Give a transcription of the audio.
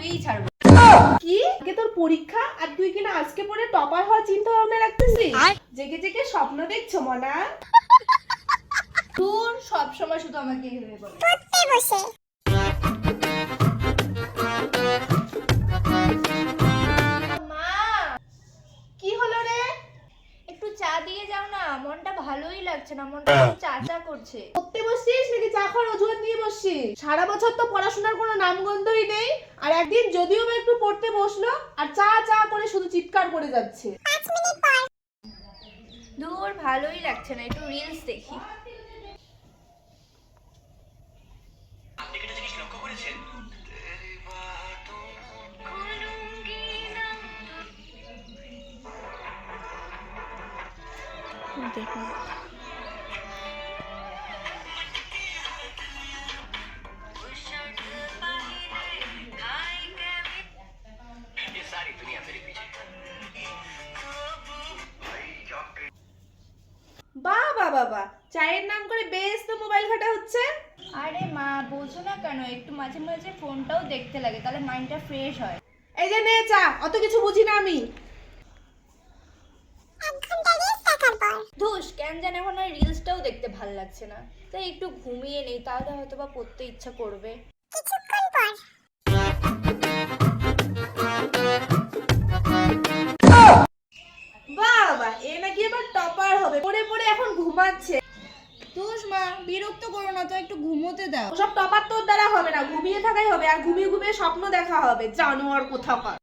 ধুয়েই ছাড়বো। কি আগে তোর পরীক্ষা আর তুই কিনা আজকে পড়ে টপার হওয়ার চিন্তা ভাবনা রাখতেছিস? জেগে জেগে স্বপ্ন দেখছো মনা? তোর সব সময় শুধু আমাকে ভেবে বলে। মা, কি হলো রে? একটু চা দিয়ে যাও না, মনটা ভালোই লাগছে না, মনটা খুব চা চা করছে। পড়তে বসছিস নাকি চা খাওয়ার অজুহাত নিয়ে বসছিস? সারা বছর তো পড়াশোনার কোনো নামগন্ধই নেই, আর একদিন যদিও বা একটু পড়তে বসলো আর চা চা করে শুধু চিৎকার করে যাচ্ছে। দূর, ভালোই লাগছে না, একটু রিলস দেখি। আপনি একটা জিনিস লক্ষ্য করেছেন? ये सारी दुनिया मेरे पीछे है। বাহ বাহ বাবা, চায়ের নাম করে বেশ তো মোবাইল ঘাটা হচ্ছে। আরে মা, বোঝো না কেন, একটু মাঝে মাঝে ফোনটাও দেখতে লাগে, তাহলে মাইন্ডটা ফ্রেশ হয়। এই যে নে চা, অত কিছু বুঝি না আমি। ধুস, কেন জানি এখন আর রিলসটাও দেখতে ভাল লাগছে না, তাই একটু ঘুমিয়ে নেই, তাহলে হয়তো বা পড়তে ইচ্ছা করবে। বাবা, এ নাকি এবার টপার হবে, পড়ে পড়ে এখন ঘুমাচ্ছে। ধুস মা, বিরক্ত করো না তো, একটু ঘুমোতে দাও। ওসব টপার তোর দ্বারা হবে না, ঘুমিয়ে থাকাই হবে, আর ঘুমিয়ে ঘুমিয়ে স্বপ্ন দেখা হবে, জানোয়ার কোথাকার।